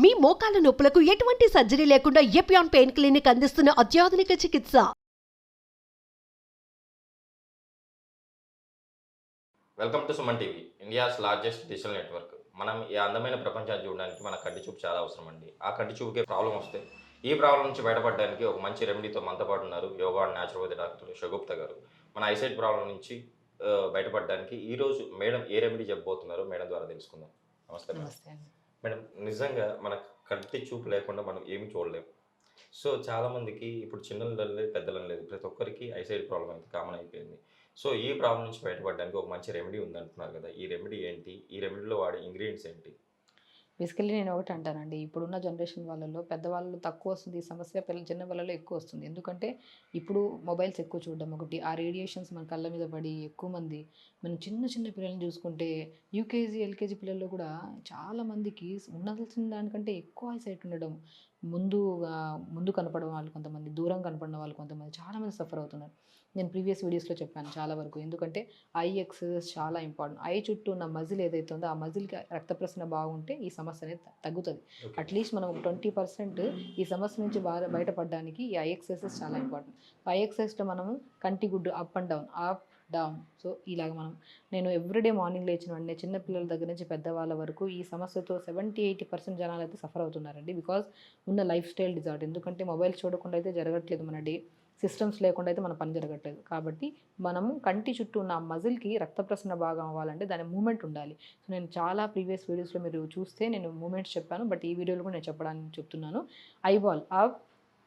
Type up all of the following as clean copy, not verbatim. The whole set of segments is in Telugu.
మీ మోకాల నొప్పులకు ఎటువంటి సర్జరీ లేకుండా ఎపియాన్ పెయిన్ క్లినిక్ అందిస్తున్న అత్యాధునిక చికిత్స. Welcome to Suman TV, India's largest digital network. మనం ఈ అందమైన ప్రపంచాన్ని చూడడానికి మన కంటి చూపు చాలా అవసరం అండి. ఆ కంటి చూపుకే ప్రాబ్లం వస్తే ఈ ప్రాబ్లం నుంచి బయటపడడానికి ఒక మంచి రెమెడీతో మనతో పాటు ఉన్నారు yoga and naturopathy doctor Shagufta గారు. మన ఐసైట్ ప్రాబ్లం నుంచి బయటపడడానికి ఈరోజు మేడం ఏ రెమెడీ చెప్పబోతున్నారో మేడం ద్వారా తెలుసుకుందాం. నమస్తే మేడం. నమస్తే అండి. మేడం, నిజంగా మన కంటి చూపు లేకుండా మనం ఏమి చూడలేము. సో చాలామందికి ఇప్పుడు చిన్నలు లేదు, పెద్దలు లేదు, ప్రతి ఒక్కరికి ఐసైట్ ప్రాబ్లం అయితే కామన్ అయిపోయింది. సో ఈ ప్రాబ్లం నుంచి బయటపడడానికి ఒక మంచి రెమెడీ ఉందంటున్నారు కదా, ఈ రెమెడీ ఏంటి? ఈ రెమెడీలో వాడే ఇంగ్రీడియంట్స్ ఏంటి? బేసికల్లీ నేను ఒకటి అంటానండి, ఇప్పుడున్న జనరేషన్ వాళ్ళలో పెద్దవాళ్ళు తక్కువ వస్తుంది ఈ సమస్య, చిన్న వాళ్ళలో ఎక్కువ వస్తుంది. ఎందుకంటే ఇప్పుడు మొబైల్స్ ఎక్కువ చూడడం ఒకటి, ఆ రేడియేషన్స్ మన కళ్ళ మీద పడి ఎక్కువ మంది, మనం చిన్న చిన్న పిల్లల్ని చూసుకుంటే యూకేజీ ఎల్కేజీ పిల్లల్లో కూడా చాలామందికి ఉండాల్సిన దానికంటే ఎక్కువ ఐసైట్ ఉండడం, ముందు కనపడడం వాళ్ళు కొంతమంది, దూరం కనపడిన వాళ్ళు కొంతమంది, చాలామంది సఫర్ అవుతున్నారు. నేను ప్రీవియస్ వీడియోస్లో చెప్పాను చాలా వరకు. ఎందుకంటే ఐ ఎక్సర్సైజ్ చాలా ఇంపార్టెంట్. ఐ చుట్టూ ఉన్న మజిల్ ఏదైతే ఉందో ఆ మజిల్కి రక్త ప్రసరణ బాగుంటే ఈ సమస్య అనేది తగ్గుతుంది. అట్లీస్ట్ మనం 20% ఈ సమస్య నుంచి బయటపడడానికి ఈ ఐ ఎక్సర్సైజెస్ చాలా ఇంపార్టెంట్. ఐ ఎక్సర్సైజ్లో మనము కంటి గుడ్డు up and down, up down. So ఇలాగ నేను ఎవ్రీడే మార్నింగ్ లేచిన వెంటనే చిన్నపిల్లల దగ్గర నుంచి పెద్దవాళ్ళ వరకు ఈ సమస్యతో 70-80% జనాలు అయితే సఫర్ అవుతున్నారండి. బికాజ్ ఉన్న లైఫ్ స్టైల్ డిజార్డర్. ఎందుకంటే మొబైల్ చూడకుండా అయితే జరగట్లేదు, మన డే సిస్టమ్స్ లేకుండా అయితే మన పని జరగట్లేదు. కాబట్టి మనము కంటి చుట్టూ ఉన్న మజిల్కి రక్త ప్రసరణ బాగా అవ్వాలంటే దాని మూమెంట్ ఉండాలి. సో నేను చాలా ప్రీవియస్ వీడియోస్లో మీరు చూస్తే నేను మూమెంట్స్ చెప్పాను, బట్ ఈ వీడియోలో కూడా నేను చెప్పడానికి చెప్తున్నాను. Eyeball up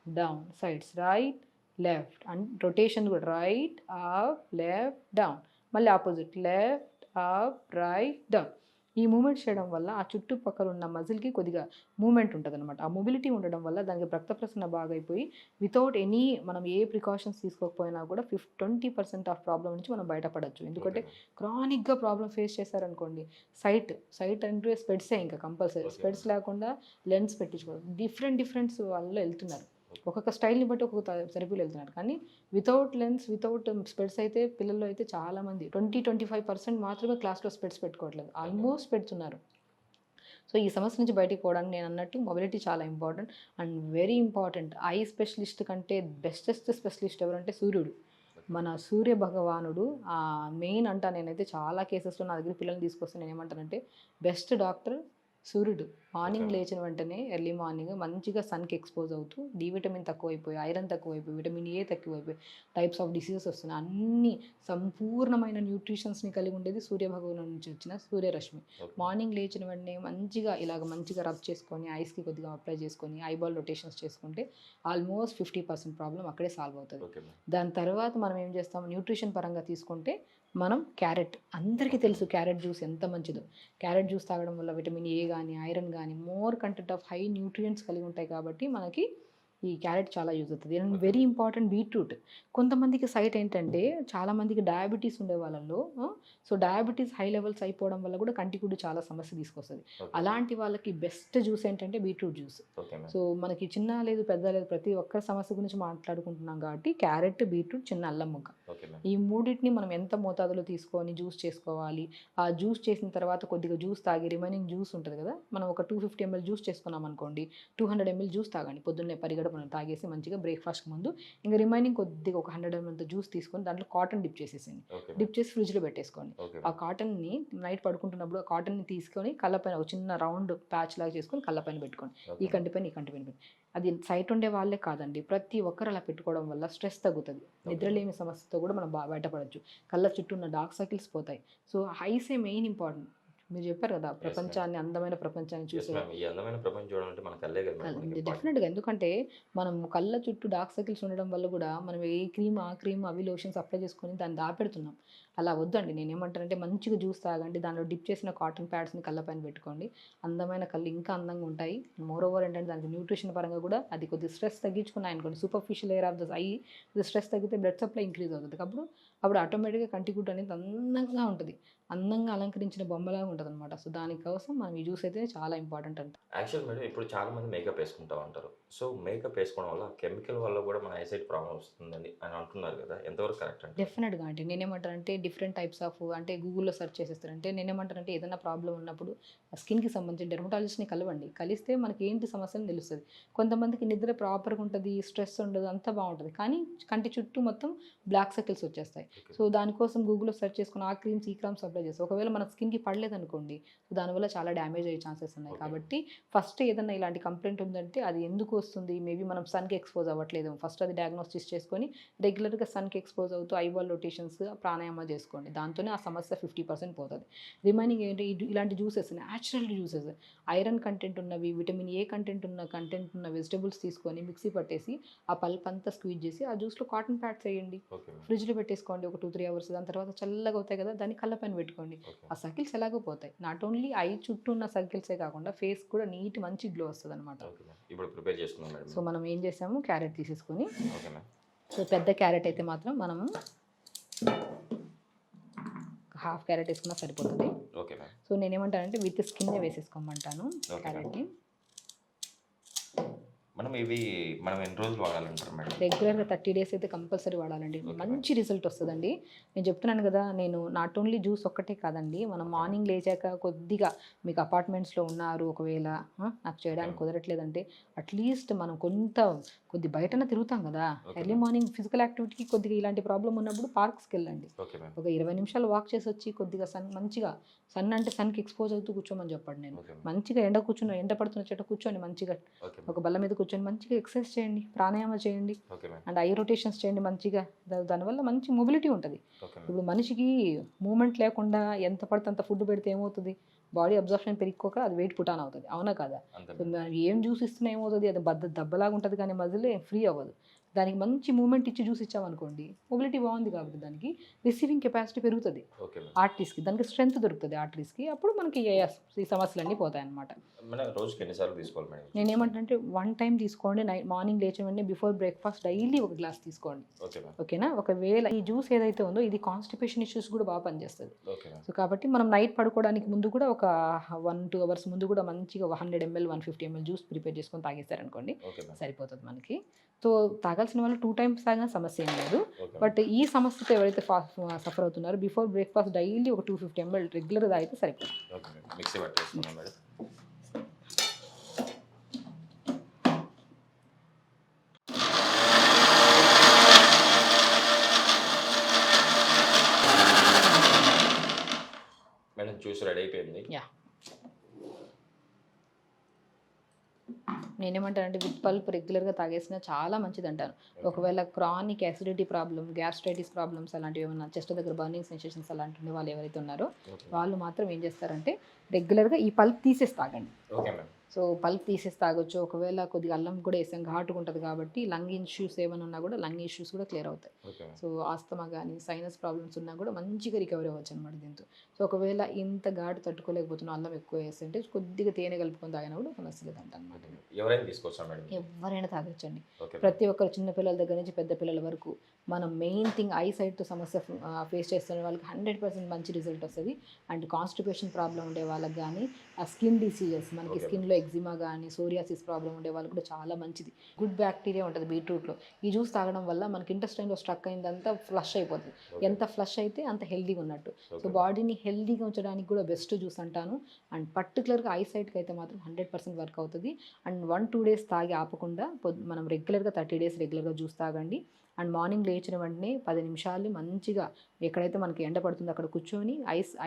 down, sides right left, and rotation కూడా రైట్ అప్ లెఫ్ట్ డౌన్, మళ్ళీ opposite left up right down. ఈ మూమెంట్ చేయడం వల్ల ఆ చుట్టుపక్కల ఉన్న మజిల్కి కొద్దిగా మూమెంట్ ఉంటుంది అనమాట. ఆ మొబిలిటీ ఉండడం వల్ల దానికి రక్త ప్రసరణ బాగా అయిపోయి వితౌట్ ఎనీ మనం ఏ ప్రికాషన్స్ తీసుకోకపోయినా కూడా 20% ఆఫ్ ప్రాబ్లం నుంచి మనం బయటపడవచ్చు. ఎందుకంటే క్రానిక్గా ప్రాబ్లం ఫేస్ చేశారనుకోండి, సైట్ అంటే స్పెడ్సే, ఇంకా కంపల్సరీ స్పెడ్స్ లేకుండా లెన్స్ పెట్టించుకోవడం. డిఫరెంట్ వాళ్ళు వెళ్తున్నారు, ఒక్కొక్క స్టైల్ని బట్టి ఒక్కొక్క థెరపీలు వెళ్తున్నారు. కానీ వితౌట్ లెన్స్, వితౌట్ స్పెడ్స్ అయితే పిల్లల్లో అయితే చాలామంది 20-25% మాత్రమే క్లాస్లో స్పెడ్స్ పెట్టుకోవట్లేదు, ఆల్మోస్ట్ పెడుతున్నారు. సో ఈ సమస్య నుంచి బయటికి పోవడానికి నేను అన్నట్టు మొబిలిటీ చాలా important and very important. I specialist కంటే బెస్టెస్ట్ స్పెషలిస్ట్ ఎవరంటే సూర్యుడు, మన సూర్య భగవానుడు. మెయిన్ అంటా నేనైతే చాలా కేసెస్లో నా దగ్గర పిల్లల్ని తీసుకొస్తే నేను ఏమంటానంటే బెస్ట్ డాక్టర్ సూర్యుడు. మార్నింగ్ లేచిన వెంటనే ఎర్లీ మార్నింగ్ మంచిగా సన్కి ఎక్స్పోజ్ అవుతూ డి విటమిన్ తక్కువైపోయి, ఐరన్ తక్కువైపోయి, విటమిన్ ఏ తక్కువైపోయి, టైప్స్ ఆఫ్ డిసీజెస్ వస్తున్నాయి. అన్ని సంపూర్ణమైన న్యూట్రిషన్స్ని కలిగి ఉండేది సూర్యభగవాను నుంచి వచ్చిన సూర్యరశ్మి. మార్నింగ్ లేచిన వెంటనే మంచిగా రబ్ చేసుకొని ఐస్కి కొద్దిగా అప్లై చేసుకొని ఐబాల్ రొటేషన్స్ చేసుకుంటే ఆల్మోస్ట్ 50% ప్రాబ్లం అక్కడే సాల్వ్ అవుతుంది. దాని తర్వాత మనం ఏం చేస్తాం, న్యూట్రిషన్ పరంగా తీసుకుంటే మనం క్యారెట్, అందరికీ తెలుసు క్యారెట్ జ్యూస్ ఎంత మంచిదో. క్యారెట్ జ్యూస్ తాగడం వల్ల విటమిన్ ఏ కానీ, ఐరన్ కానీ, more content of high nutrients కలిగి ఉంటాయి. కాబట్టి మనకి ఈ క్యారెట్ చాలా యూజ్ అవుతుంది. And very important beetroot. కొంతమందికి సైట్ ఏంటంటే చాలామందికి డయాబెటీస్ ఉండే వాళ్ళలో, సో డయాబెటీస్ హై లెవెల్స్ అయిపోవడం వల్ల కూడా కంటికుడు చాలా సమస్య తీసుకొస్తుంది. అలాంటి వాళ్ళకి బెస్ట్ జ్యూస్ ఏంటంటే బీట్రూట్ జ్యూస్. సో మనకి చిన్న లేదు పెద్ద లేదు ప్రతి ఒక్క సమస్య గురించి మాట్లాడుకుంటున్నాం కాబట్టి క్యారెట్, బీట్రూట్, చిన్న అల్లం ముక్క, ఈ మూడింటిని మనం ఎంత మోతాదులో తీసుకొని జ్యూస్ చేసుకోవాలి. ఆ జ్యూస్ చేసిన తర్వాత కొద్దిగా జ్యూస్ తాగి రిమైనింగ్ జ్యూస్ ఉంటుంది కదా, మనం ఒక 250 ml జ్యూస్ చేసుకున్నాం అనుకోండి, 200 ml జ్యూస్ తాగండి పొద్దున్నే పరిగడ మనం తాగేసి మంచిగా బ్రేక్ఫాస్ట్ ముందు. ఇంకా రిమైనింగ్ కొద్దిగా ఒక 100 ml జ్యూస్ తీసుకొని దాంట్లో కాటన్ డిప్ చేసేసింది, డిప్ చేసి ఫ్రిడ్జ్లో పెట్టేసుకోండి. ఆ కాటన్ని నైట్ పడుకుంటున్నప్పుడు ఆ కాటన్ని తీసుకొని కళ్ళపైన ఒక చిన్న రౌండ్ ప్యాచ్ లాగా చేసుకొని కళ్ళపైన పెట్టుకోండి. ఈ కంటిపైన పెట్టుకోండి. అది సైట్ ఉండే వాళ్ళే కాదండి, ప్రతి ఒక్కరు అలా పెట్టుకోవడం వల్ల స్ట్రెస్ తగ్గుతుంది, నిద్రలేమి సమస్యతో కూడా మనం బయటపడవచ్చు, కళ్ళ చుట్టూ ఉన్న డార్క్ సర్కిల్స్ పోతాయి. సో ఐసే మెయిన్ ఇంపార్టెంట్. మీరు చెప్పారు కదా ప్రపంచాన్ని, అందమైన ప్రపంచాన్ని చూసే డెఫినెట్గా. ఎందుకంటే మనం కళ్ళ చుట్టూ డార్క్ సర్కిల్స్ ఉండడం వల్ల కూడా మనం ఏ క్రీమ్ ఆ క్రీమ్ అవి లోషన్స్ అప్లై చేసుకొని దాన్ని దాపెడుతున్నాం. అలా వద్దండి. నేను ఏమంటానంటే మంచిగా జ్యూస్ తాగండి, దానిలో డిప్ చేసిన కాటన్ ప్యాడ్స్ని కళ్ళపైన పెట్టుకోండి, అందమైన కళ్ళు ఇంకా అందంగా ఉంటాయి. మోర్ ఓవర్ ఏంటంటే దానికి న్యూట్రిషన్ పరంగా కూడా అది కొద్దిగా స్ట్రెస్ తగ్గించుకున్నాయి అనుకోండి, superficial layer of the I stress తగ్గితే బ్లడ్ సప్లై ఇంక్రీజ్ అవుతుంది. అప్పుడు ఆటోమేటిక్గా కంటిగుడ్డు అనేది అందంగా ఉంటుంది, అందంగా అలంకరించిన బొమ్మలాగా ఉంటుంది అనమాట. సో దానికోసం మనం ఈ జ్యూస్ అయితే చాలా ఇంపార్టెంట్ అంట. యాక్చువల్ మేడం, ఇప్పుడు చాలామంది మేకప్ వేసుకుంటా ఉంటారు. సో మేకప్ వేసుకోవడం వల్ల కెమికల్ వల్ల కూడా మన ఐసైట్ ప్రాబ్లం వస్తుందని అని అంటున్నారు కదా, ఎంతవరకు కరెక్ట్ అంటే? డెఫినెట్గా అంటే నేనేమంటానంటే డిఫరెంట్ టైప్స్ ఆఫ్ అంటే గూగుల్లో సెర్చ్ చేసేస్తారు. అంటే నేనేమంటానంటే ఏదైనా ప్రాబ్లం ఉన్నప్పుడు స్కిన్కి సంబంధించిన డెర్మటాలజిస్ట్ని కలవండి. కలిస్తే మనకి ఏంటి సమస్య అని తెలుస్తుంది. కొంతమందికి నిద్ర ప్రాపర్గా ఉంటుంది, స్ట్రెస్ ఉండదు, అంతా బాగుంటుంది, కానీ కంటి చుట్టూ మొత్తం బ్లాక్ సర్కిల్స్ వచ్చేస్తాయి. సో దానికోసం గూగుల్లో సెర్చ్ చేసుకుని ఆ క్రీమ్స్ ఈ క్రీమ్స్ అప్లై చేస్తాం. ఒకవేళ మన స్కిన్కి పడలేదనుకోండి, సో దానివల్ల చాలా డ్యామేజ్ అయ్యే ఛాన్సెస్ ఉన్నాయి. కాబట్టి ఫస్ట్ ఏదైనా ఇలాంటి కంప్లైంట్ ఉందంటే అది ఎందుకు వస్తుంది, మేబీ మనం సన్కి ఎక్స్పోజ్ అవ్వట్లేదు, ఫస్ట్ అది డయాగ్నోసిస్ చేసుకొని రెగ్యులర్గా సన్కి ఎక్స్పోజ్ అవుతూ ఐబాల్ రొటేషన్స్ ప్రాణాయామం చేసుకోండి. దాంతోనే ఆ సమస్య 50% పోతుంది. రిమైనింగ్ ఏంటి, ఇలాంటి juices, natural juices, iron content ఉన్నవి, విటమిన్ ఏ కంటెంట్ ఉన్న వెజిటబుల్స్ తీసుకొని మిక్సీ పట్టేసి ఆ పల్ప్ అంతా స్క్వీజ్ చేసి ఆ జ్యూస్లో కాటన్ ప్యాడ్స్ వేయండి, ఫ్రిడ్జ్లో పెట్టేసుకోండి ఒక 2-3 అవర్స్. దాని తర్వాత చల్లగా అవుతాయి కదా, దాన్ని కళ్ళ పైన పెట్టుకోండి. ఆ సర్కిల్స్ ఎలాగో పోతాయి. నాట్ ఓన్లీ ఐ చుట్టూ ఉన్న సర్కిల్సే కాకుండా ఫేస్ కూడా నీట్ మంచి గ్లో వస్తుంది అనమాట. ఇప్పుడు ప్రిపేర్ చేసుకున్నాం మేడం. సో మనం ఏం చేసాము, క్యారెట్ తీసేసుకొని, ఓకేనా, సో పెద్ద క్యారెట్ అయితే మాత్రం మనము హాఫ్ క్యారెట్ వేసుకున్నా సరిపోతుంది. ఓకేనా. సో నేనేమంటానంటే విత్ స్కిన్ వేసేసుకోమంటాను క్యారెట్ని. మనం ఎన్ని రోజులు వాడాలంటారు మేడం? రెగ్యులర్గా 30 days అయితే కంపల్సరీ వాడాలండి. మంచి రిజల్ట్ వస్తుందండి. నేను చెప్తున్నాను కదా, నేను నాట్ ఓన్లీ జ్యూస్ ఒక్కటే కాదండి, మనం మార్నింగ్ లేచాక కొద్దిగా మీకు అపార్ట్మెంట్స్లో ఉన్నారు, ఒకవేళ నాకు చేయడానికి కుదరట్లేదంటే అట్లీస్ట్ మనం కొద్ది బయటన తిరుగుతాం కదా, ఎర్లీ మార్నింగ్ ఫిజికల్ యాక్టివిటీకి కొద్దిగా ఇలాంటి ప్రాబ్లం ఉన్నప్పుడు పార్క్స్కి వెళ్ళండి. ఒక 20 నిమిషాలు వాక్ చేసి వచ్చి కొద్దిగా మంచిగా సన్ అంటే సన్కి ఎక్స్పోజ్ అవుతూ కూర్చోమని చెప్పండి. నేను మంచిగా ఎండ పడుతున్న చెట్టు కూర్చొని మంచిగా ఒక బల్ల మీద కూర్చొని మంచిగా ఎక్సర్సైజ్ చేయండి, ప్రాణాయామం చేయండి, అండ్ ఐ రొటేషన్స్ చేయండి మంచిగా. దానివల్ల మంచి మొబిలిటీ ఉంటుంది. ఇప్పుడు మనిషికి మూమెంట్ లేకుండా ఎంత పడితే అంత ఫుడ్ పెడితే ఏమవుతుంది, బాడీ అబ్జర్ప్షన్ పెరిగిపోక అది వెయిట్ పుటాన్ అవుతుంది, అవునా కదా? ఏం జ్యూస్ ఇస్తున్నా ఏమవుతుంది, అది దెబ్బలాగా ఉంటుంది కానీ మధ్యలో ఫ్రీ అవ్వదు. దానికి మంచి మూమెంట్ ఇచ్చి జ్యూస్ ఇచ్చామనుకోండి, మొబిలిటీ బాగుంది కాబట్టి దానికి రిసీవింగ్ కెపాసిటీ పెరుగుతుంది, ఆర్టరీస్కి దానికి స్ట్రెంత్ దొరుకుతుంది ఆర్టరీస్కి. అప్పుడు మనకి ఈ సమస్యలన్నీ పోతాయి అన్నమాట. రోజుకి ఎన్నిసార్లు తీసుకోవాలి మేడం? నేనేమంటే 1 time తీసుకోండి. మార్నింగ్ లేచే వెంటనే బిఫోర్ బ్రేక్ఫాస్ట్ డైలీ 1 glass తీసుకోండి. ఓకేనా. ఒకవేళ ఈ జ్యూస్ ఏదైతే ఉందో ఇది కాన్స్టిపేషన్ ఇష్యూస్ కూడా బాగా పనిచేస్తుంది. సో కాబట్టి మనం నైట్ పడుకోవడానికి ముందు కూడా ఒక 1-2 hours ముందు కూడా మంచిగా 100 ml 150 ml జ్యూస్ ప్రిపేర్ చేసుకొని తాగేస్తారనుకోండి, సరిపోతుంది మనకి. సో తాగాల్సిన వాళ్ళు 2 times తాగినా సమస్య ఏం లేదు. బట్ ఈ సమస్యతో ఎవరైతే సఫర్ అవుతున్నారో బిఫోర్ బ్రేక్ఫాస్ట్ డైలీ ఒక 250 ml రెగ్యులర్ తాగితే సరిపోతుంది. మిక్సీ పట్టేసుకున్నాం మేడం. మేడం జ్యూస్ రెడీ అయిపోయింది. నేనేమంటానంటే విత్ పల్ప్ రెగ్యులర్గా తాగేసినా చాలా మంచిది అంటాను. ఒకవేళ chronic acidity problem, gastritis problems అలాంటివి ఏమన్నా, చెస్ట్ దగ్గర బర్నింగ్ సెన్సేషన్స్ అలాంటి వాళ్ళు ఎవరైతే ఉన్నారో వాళ్ళు మాత్రం ఏం చేస్తారంటే రెగ్యులర్గా ఈ పల్ప్ తీసేసి తాగండి. సో పల్ప్ తీసేసి తాగొచ్చు. ఒకవేళ కొద్దిగా అల్లం కూడా వేసాం, ఘాటుగా ఉంటుంది కాబట్టి లంగ్ ఇష్యూస్ ఏమైనా ఉన్నా కూడా లంగ్ ఇష్యూస్ కూడా క్లియర్ అవుతాయి. సో ఆస్తమా కానీ సైనస్ ప్రాబ్లమ్స్ ఉన్నా కూడా మంచిగా రికవరీ అవ్వచ్చు అనమాట దీంతో. సో ఒకవేళ ఇంత ఘాటు తట్టుకోలేకపోతున్నా అల్లం ఎక్కువ వేస్తుంటే కొద్దిగా తేనె కలుపుకొని తాగినా కూడా సమస్య లేదంట అనమాట. ఎవరైనా తాగొచ్చండి. ప్రతి ఒక్కరు చిన్నపిల్లల దగ్గర నుంచి పెద్ద పిల్లల వరకు. మనం మెయిన్ థింగ్ ఐ సైట్ సమస్య ఫేస్ చేస్తున్న వాళ్ళకి 100% మంచి రిజల్ట్ వస్తుంది. అండ్ కాన్స్టిపేషన్ ప్రాబ్లం ఉండే వాళ్ళకి కానీ, ఆ స్కిన్ డిసీజెస్ మనకి స్కిన్లో ఎగ్జిమా కానీ సోరియాసిస్ ప్రాబ్లం ఉండే వాళ్ళు కూడా చాలా మంచిది. గుడ్ బ్యాక్టీరియా ఉంటుంది బీట్రూట్లో. ఈ జ్యూస్ తాగడం వల్ల మనకి ఇంటెస్టైన్లో స్ట్రక్ అయిందంతా ఫ్లష్ అయిపోతుంది. ఎంత ఫ్లష్ అయితే అంత హెల్దీగా ఉన్నట్టు. సో బాడీని హెల్దీగా ఉంచడానికి కూడా బెస్ట్ జ్యూస్ అంటాను. అండ్ పర్టికులర్గా ఐ సైట్కి అయితే మాత్రం 100% వర్క్ అవుతుంది. అండ్ 1-2 days తాగి ఆపకుండా మనం రెగ్యులర్గా 30 days రెగ్యులర్గా జ్యూస్ తాగండి. అండ్ మార్నింగ్ లేచిన వెంటనే 10 నిమిషాలు మంచిగా ఎక్కడైతే మనకి ఎండ పడుతుందో అక్కడ కూర్చొని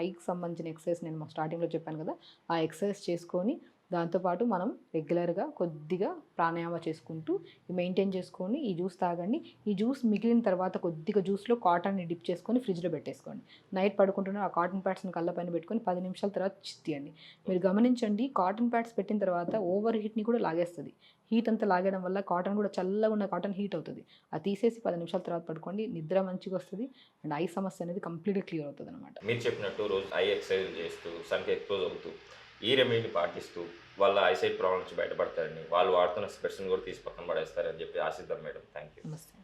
ఐకి సంబంధించిన ఎక్సర్సైజ్ నేను స్టార్టింగ్లో చెప్పాను కదా, ఆ ఎక్సర్సైజ్ చేసుకొని దాంతోపాటు మనం రెగ్యులర్గా కొద్దిగా ప్రాణాయామం చేసుకుంటూ మెయింటైన్ చేసుకొని ఈ జ్యూస్ తాగండి. ఈ జ్యూస్ మిగిలిన తర్వాత కొద్దిగా జ్యూస్లో కాటన్ని డిప్ చేసుకొని ఫ్రిడ్జ్లో పెట్టేసుకోండి. నైట్ పడుకుంటున్న ఆ కాటన్ ప్యాడ్స్ని కళ్ళ పైన పెట్టుకొని 10 నిమిషాల తర్వాత తీయండి. మీరు గమనించండి, కాటన్ ప్యాడ్స్ పెట్టిన తర్వాత ఓవర్ హీట్ని కూడా లాగేస్తుంది. హీట్ అంతా లాగడం వల్ల కాటన్ కూడా చల్లగా ఉన్న కాటన్ హీట్ అవుతుంది. అది తీసేసి 10 నిమిషాల తర్వాత పడుకోండి, నిద్ర మంచిగా వస్తుంది. అండ్ ఐ సమస్య అనేది కంప్లీట్గా క్లియర్ అవుతుంది అనమాట. మీరు చెప్పినట్టు రోజు ఐ ఎక్సర్సైజ్ చేస్తూ సన్కి ఎక్స్పోజ్ అవుతూ ఈ రెమెడీని పాటిస్తూ వాళ్ళ ఐసైట్ ప్రాబ్లం నుంచి బయటపడతారని, వాళ్ళు వాడుతున్న స్పెట్స్ని కూడా తీసి పక్కన పడేస్తారని చెప్పి ఆశిద్దాం మేడం. Thank you. నమస్తే.